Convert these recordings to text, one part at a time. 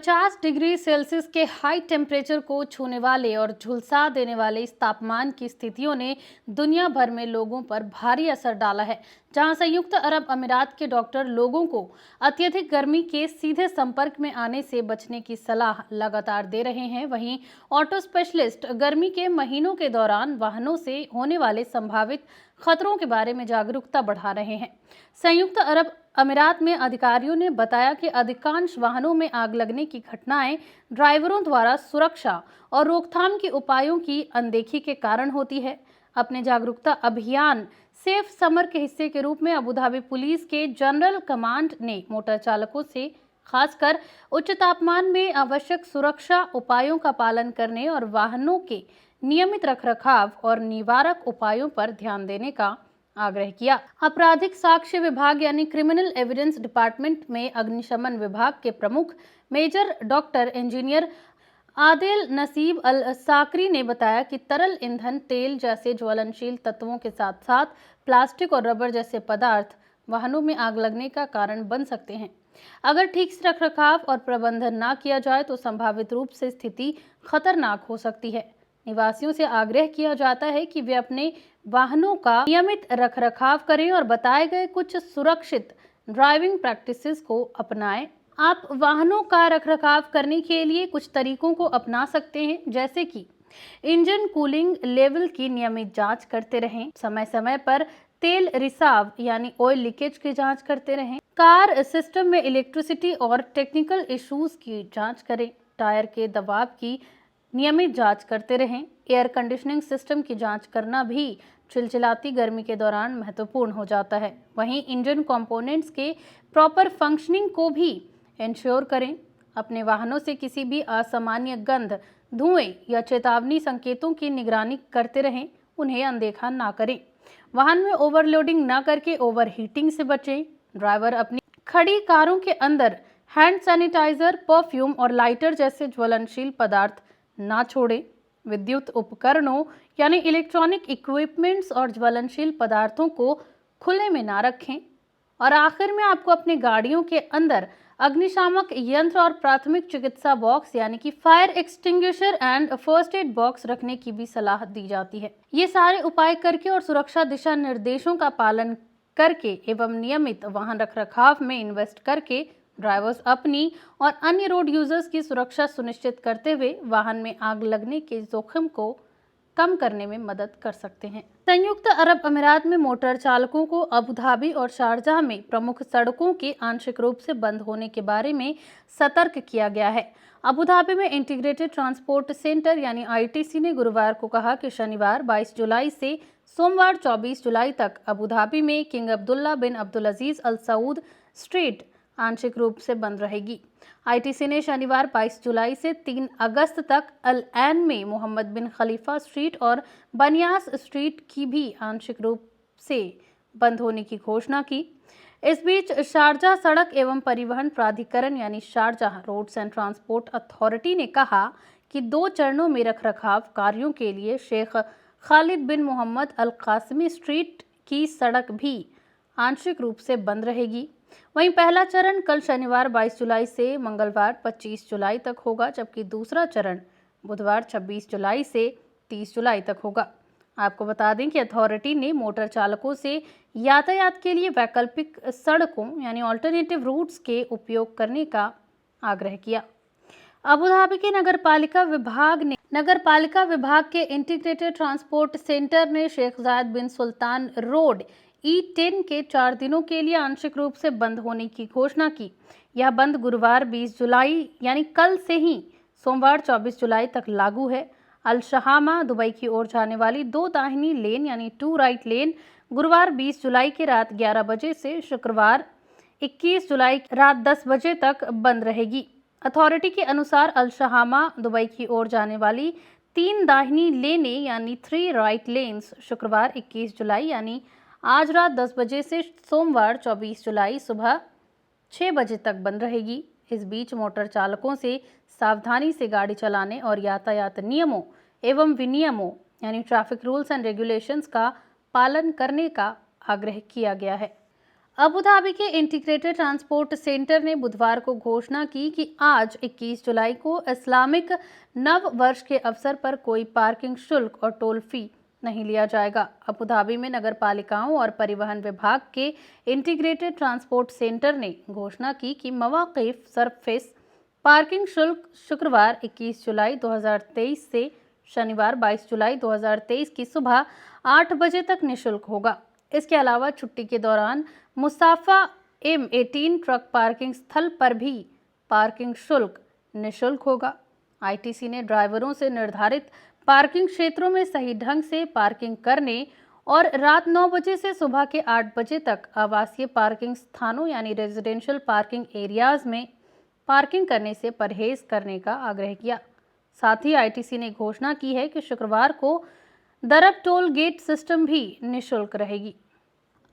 50 degree Celsius के high temperature को छूने वाले और झुलसा देने वाले इस तापमान की स्थितियों ने दुनिया भर में लोगों पर भारी असर डाला है। जहां संयुक्त अरब अमीरात के डॉक्टर लोगों को अत्यधिक गर्मी के सीधे संपर्क में आने से बचने की सलाह लगातार दे रहे हैं, वहीं ऑटो स्पेशलिस्ट गर्मी के महीनों के दौरान वाहनों से होने वाले संभावित खतरों के बारे में जागरूकता बढ़ा रहे हैं। संयुक्त अरब अमीरात में अधिकारियों ने बताया कि अधिकांश वाहनों में आग लगने की घटनाएं ड्राइवरों द्वारा सुरक्षा और रोकथाम के उपायों की अनदेखी के कारण होती है। अपने जागरूकता अभियान सेफ समर के हिस्से के रूप में अबू धाबी पुलिस के जनरल कमांड ने मोटर चालकों से खासकर उच्च तापमान में आवश्यक सुरक्षा उपायों का पालन करने और वाहनों के नियमित रखरखाव और निवारक उपायों पर ध्यान देने का आग्रह किया। आपराधिक साक्ष्य विभाग यानी क्रिमिनल एविडेंस डिपार्टमेंट में अग्निशमन विभाग के प्रमुख मेजर डॉक्टर इंजीनियर आदिल नसीब अल साकरी ने बताया कि तरल ईंधन, तेल जैसे ज्वलनशील तत्वों के साथ साथ प्लास्टिक और रबर जैसे पदार्थ वाहनों में आग लगने का कारण बन सकते हैं। अगर ठीक से रखरखाव और प्रबंधन ना किया जाए तो संभावित रूप से स्थिति खतरनाक हो सकती है। निवासियों से आग्रह किया जाता है कि वे अपने वाहनों का नियमित रखरखाव करें और बताए गए कुछ सुरक्षित ड्राइविंग प्रैक्टिसेस को अपनाएं। आप वाहनों का रखरखाव करने के लिए कुछ तरीकों को अपना सकते हैं, जैसे कि इंजन कूलिंग लेवल की नियमित जांच करते रहें, समय समय पर तेल रिसाव यानी ऑयल लीकेज की जांच करते रहें, कार सिस्टम में इलेक्ट्रिसिटी और टेक्निकल इश्यूज की जांच करें, टायर के दबाव की नियमित जांच करते रहें। एयर कंडीशनिंग सिस्टम की जांच करना भी चिलचिलाती गर्मी के दौरान महत्वपूर्ण हो जाता है। वहीं इंजन कंपोनेंट्स के प्रॉपर फंक्शनिंग को भी इंश्योर करें। अपने वाहनों से किसी भी असामान्य गंध, धुएं या चेतावनी संकेतों की निगरानी करते रहें, उन्हें अनदेखा ना करें। वाहन में ओवरलोडिंग ना करके ओवरहीटिंग से बचें। ड्राइवर अपनी खड़ी कारों के अंदर हैंड सैनिटाइजर, परफ्यूम और लाइटर जैसे ज्वलनशील पदार्थ ना छोड़ें। विद्युत उपकरणों यानी इलेक्ट्रॉनिक इक्विपमेंट्स और ज्वलनशील पदार्थों को खुले में ना रखें। और आखिर में आपको अपनी गाड़ियों के अंदर अग्निशामक यंत्र और प्राथमिक चिकित्सा बॉक्स यानी कि fire extinguisher and first aid box रखने की भी सलाह दी जाती है। ये सारे उपाय करके और सुरक्षा दिशा निर्देशों का पालन करके एवं नियमित वाहन रखरखाव में इन्वेस्ट करके ड्राइवर्स अपनी और अन्य रोड यूजर्स की सुरक्षा सुनिश्चित करते हुए वाहन में आग लगने के जोखिम को कम करने में मदद कर सकते हैं। संयुक्त अरब अमीरात में मोटर चालकों को अबू धाबी और शारजाह में प्रमुख सड़कों के आंशिक रूप से बंद होने के बारे में सतर्क किया गया है। अबू धाबी में इंटीग्रेटेड ट्रांसपोर्ट सेंटर यानी आईटीसी ने गुरुवार को कहा कि शनिवार 22 जुलाई से सोमवार 24 जुलाई तक अबू धाबी में किंग अब्दुल्ला बिन अब्दुल अजीज अल सऊद स्ट्रीट आंशिक रूप से बंद रहेगी। आईटीसी ने शनिवार 22 जुलाई से 3 अगस्त तक अल ऐन में मोहम्मद बिन खलीफा स्ट्रीट और बनियास स्ट्रीट की भी आंशिक रूप से बंद होने की घोषणा की। इस बीच शारजाह सड़क एवं परिवहन प्राधिकरण यानी Sharjah Roads and Transport Authority ने कहा कि 2 चरणों में रखरखाव कार्यों के लिए शेख खालिद बिन मोहम्मद अल कासिमी स्ट्रीट की सड़क भी आंशिक रूप से बंद रहेगी। वहीं पहला चरण कल शनिवार 22 जुलाई से मंगलवार 25 जुलाई तक होगा, जबकि दूसरा चरण बुधवार 26 जुलाई से 30 जुलाई तक होगा। आपको बता दें कि अथॉरिटी ने मोटर चालकों से यातायात के लिए वैकल्पिक सड़कों यानी ऑल्टरनेटिव रूट्स के उपयोग करने का आग्रह किया। अबू धाबी के नगरपालिका विभाग के इंटीग्रेटेड ट्रांसपोर्ट सेंटर ने शेख जायद बिन सुल्तान रोड E10 के 4 दिनों के लिए आंशिक रूप से बंद होने की घोषणा की। यह बंद गुरुवार 20 जुलाई यानी कल से ही सोमवार 24 जुलाई तक लागू है। अल शहामा दुबई की ओर जाने वाली 2 दाहिनी लेन यानी 2 राइट लेन गुरुवार 20 जुलाई की रात 11 बजे से शुक्रवार 21 जुलाई रात 10 बजे तक बंद रहेगी। अथॉरिटी के अनुसार अल शहामा दुबई की ओर जाने वाली 3 दाहिनी लेनें यानी 3 राइट लेन्स शुक्रवार 21 जुलाई यानी आज रात 10 बजे से सोमवार 24 जुलाई सुबह 6 बजे तक बंद रहेगी। इस बीच मोटर चालकों से सावधानी से गाड़ी चलाने और यातायात नियमों एवं विनियमों यानी ट्रैफिक रूल्स एंड रेगुलेशंस का पालन करने का आग्रह किया गया है। अबू धाबी के इंटीग्रेटेड ट्रांसपोर्ट सेंटर ने बुधवार को घोषणा की कि आज 21 जुलाई को इस्लामिक नव वर्ष के अवसर पर कोई पार्किंग शुल्क और टोल फी नहीं लिया जाएगा। अबू धाबी में नगर पालिकाओं और परिवहन विभाग के इंटीग्रेटेड ट्रांसपोर्ट सेंटर ने घोषणा की कि मवाक़िफ़ सरफेस पार्किंग शुल्क शुक्रवार 21 जुलाई 2023 से शनिवार 22 जुलाई 2023 की सुबह 8 बजे तक निःशुल्क होगा। इसके अलावा छुट्टी के दौरान मुसाफा M18 ट्रक पार्किंग स्थल पर भी पार्किंग शुल्क निःशुल्क होगा। आईटीसी ने ड्राइवरों से निर्धारित पार्किंग क्षेत्रों में सही ढंग से पार्किंग करने और रात 9 बजे से सुबह के 8 बजे तक आवासीय पार्किंग स्थानों यानी रेजिडेंशियल पार्किंग एरियाज में पार्किंग करने से परहेज करने का आग्रह किया। साथ ही आईटीसी ने घोषणा की है कि शुक्रवार को दरब टोल गेट सिस्टम भी निःशुल्क रहेगी।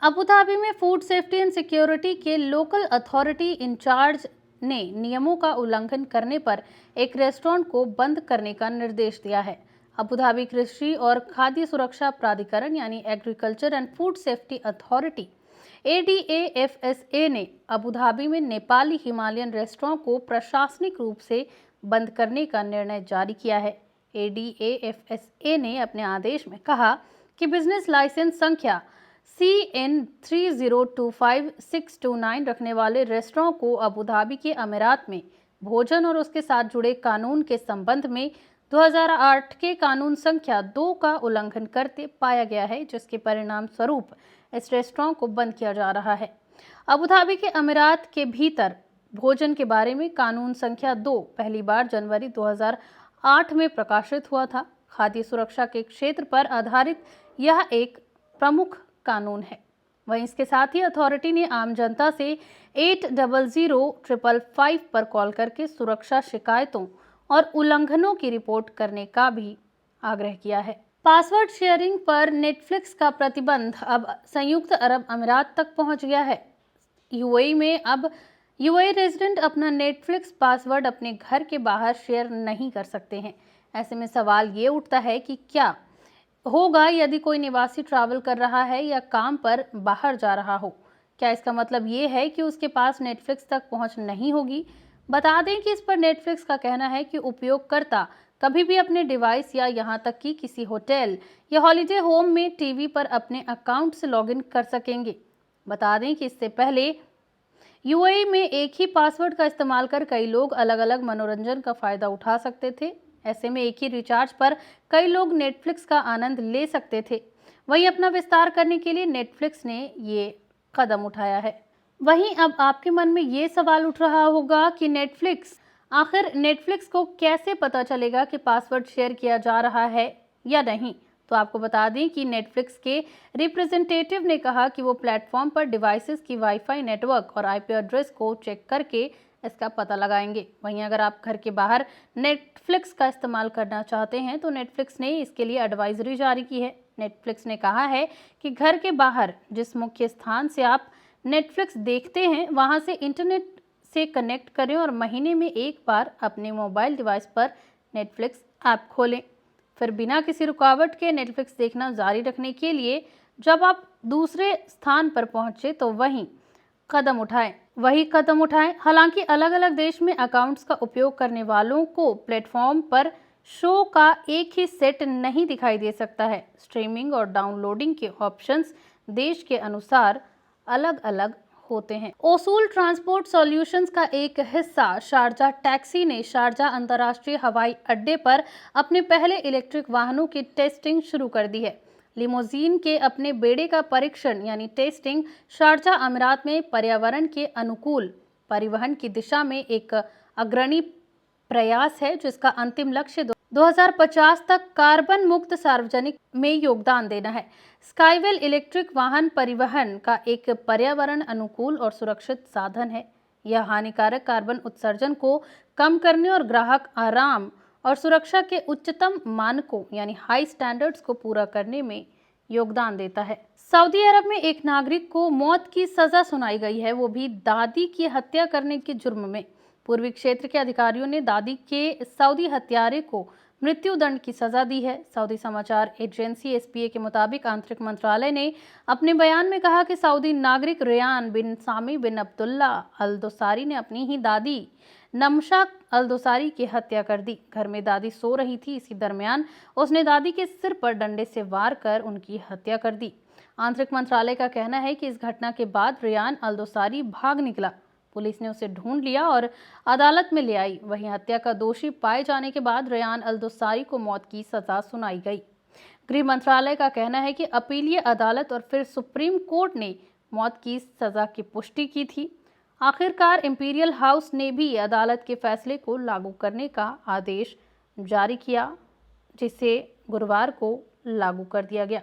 अबू धाबी में फूड सेफ्टी एंड सिक्योरिटी के लोकल अथॉरिटी इंचार्ज ने नियमों का उल्लंघन करने पर एक रेस्टोरेंट को बंद करने का निर्देश दिया है। अबू धाबी कृषि और खाद्य सुरक्षा प्राधिकरण यानी agriculture and food safety authority ADAFSA ने अबू धाबी में नेपाली हिमालयन रेस्टोरेंट को प्रशासनिक रूप से बंद करने का निर्णय जारी किया है। ADAFSA ने अपने आदेश में कहा कि बिजनेस लाइसेंस संख्या CN 3025629 रखने वाले रेस्टोरेंट को अबू धाबी के अमीरात में भोजन और उसके साथ जुड़े कानून के संबंध में 2008 के कानून संख्या 2 का उल्लंघन करते पाया गया है, जिसके परिणाम स्वरूप इस रेस्टोरेंट को बंद किया जा रहा है। अबू धाबी के अमीरात के भीतर भोजन के बारे में कानून संख्या 2 पहली बार जनवरी 2008 में प्रकाशित हुआ था। खाद्य सुरक्षा के क्षेत्र पर आधारित यह एक प्रमुख कानून है। वहीं इसके साथ ही अथॉरिटी ने आम जनता से 800-555 पर कॉल करके सुरक्षा शिकायतों और उल्लंघनों की रिपोर्ट करने का भी आग्रह किया है। पासवर्ड शेयरिंग पर नेटफ्लिक्स का प्रतिबंध अब संयुक्त अरब अमीरात तक पहुंच गया है। यूएई में अब यूएई रेजिडेंट अपना नेटफ्लिक्स पासवर्ड अपने घर के बाहर शेयर नहीं कर सकते हैं। ऐसे में सवाल ये उठता है कि क्या होगा यदि कोई निवासी ट्रैवल कर रहा है या काम पर बाहर जा रहा हो। क्या इसका मतलब ये है कि उसके पास नेटफ्लिक्स तक पहुंच नहीं होगी? बता दें कि इस पर नेटफ्लिक्स का कहना है कि उपयोगकर्ता कभी भी अपने डिवाइस या यहां तक कि किसी होटल या हॉलिडे होम में टीवी पर अपने अकाउंट से लॉगिन कर सकेंगे। बता दें कि इससे पहले यूएई में एक ही पासवर्ड का इस्तेमाल कर कई लोग अलग अलग मनोरंजन का फायदा उठा सकते थे। ऐसे में एक ही रिचार्ज पर कई लोग नेटफ्लिक्स का आनंद ले सकते थे। वहीं अपना विस्तार करने के लिए नेटफ्लिक्स ने ये कदम उठाया है। वहीं अब आपके मन में ये सवाल उठ रहा होगा कि आखिर नेटफ्लिक्स को कैसे पता चलेगा कि पासवर्ड शेयर किया जा रहा है या नहीं। तो आपको बता दें कि नेटफ्लिक्स के रिप्रेजेंटेटिव ने कहा कि वो प्लेटफॉर्म पर डिवाइसेस की वाईफाई नेटवर्क और आईपी एड्रेस को चेक करके इसका पता लगाएंगे। वहीं अगर आप घर के बाहर नेटफ्लिक्स का इस्तेमाल करना चाहते हैं तो नेटफ्लिक्स ने इसके लिए एडवाइजरी जारी की है। नेटफ्लिक्स ने कहा है कि घर के बाहर जिस मुख्य स्थान से आप नेटफ्लिक्स देखते हैं वहां से इंटरनेट से कनेक्ट करें और महीने में एक बार अपने मोबाइल डिवाइस पर नेटफ्लिक्स ऐप खोलें। फिर बिना किसी रुकावट के नेटफ्लिक्स देखना जारी रखने के लिए जब आप दूसरे स्थान पर पहुंचे तो वही कदम उठाएं। हालांकि अलग अलग देश में अकाउंट्स का उपयोग करने वालों को प्लेटफॉर्म पर शो का एक ही सेट नहीं दिखाई दे सकता है। स्ट्रीमिंग और डाउनलोडिंग के ऑप्शंस देश के अनुसार अलग अलग होते हैं। ओसूल ट्रांसपोर्ट सॉल्यूशंस का एक हिस्सा शारजा टैक्सी ने शारजा अंतर्राष्ट्रीय हवाई अड्डे पर अपने पहले इलेक्ट्रिक वाहनों की टेस्टिंग शुरू कर दी है। लिमोजीन के अपने बेड़े का परीक्षण यानी टेस्टिंग शारजा अमीरात में पर्यावरण के अनुकूल परिवहन की दिशा में एक अग्रणी प्रयास है, जिसका अंतिम लक्ष्य 2050 तक कार्बन मुक्त सार्वजनिक में योगदान देना है। स्काईवेल इलेक्ट्रिक वाहन परिवहन का एक पर्यावरण अनुकूल और सुरक्षित साधन है। यह हानिकारक कार्बन उत्सर्जन को कम करने और ग्राहक आराम और सुरक्षा के उच्चतम मानकों यानी हाई स्टैंडर्ड्स को पूरा करने में योगदान देता है। सऊदी अरब में एक नागरिक को मौत की सजा सुनाई गई है, वो भी दादी की हत्या करने के जुर्म में। पूर्वी क्षेत्र के अधिकारियों ने दादी के सऊदी हत्यारे को मृत्युदंड की सजा दी है। सऊदी समाचार एजेंसी एसपीए के मुताबिक आंतरिक मंत्रालय ने अपने बयान में कहा कि सऊदी नागरिक रेयान बिन सामी बिन अब्दुल्ला अल दोसारी ने अपनी ही दादी नमशा अल दोसारी की हत्या कर दी। घर में दादी सो रही थी, इसी दरमियान उसने दादी के सिर पर डंडे से वार कर उनकी हत्या कर दी। आंतरिक मंत्रालय का कहना है कि इस घटना के बाद रेयान अल दोसारी भाग निकला। पुलिस ने उसे ढूंढ लिया और अदालत में ले आई। वहीं हत्या का दोषी पाए जाने के बाद रेयान अल दोसारी को मौत की सजा सुनाई गई। गृह मंत्रालय का कहना है कि अपीलीय अदालत और फिर सुप्रीम कोर्ट ने मौत की सजा की पुष्टि की थी। आखिरकार इंपीरियल हाउस ने भी अदालत के फैसले को लागू करने का आदेश जारी किया, जिसे गुरुवार को लागू कर दिया गया।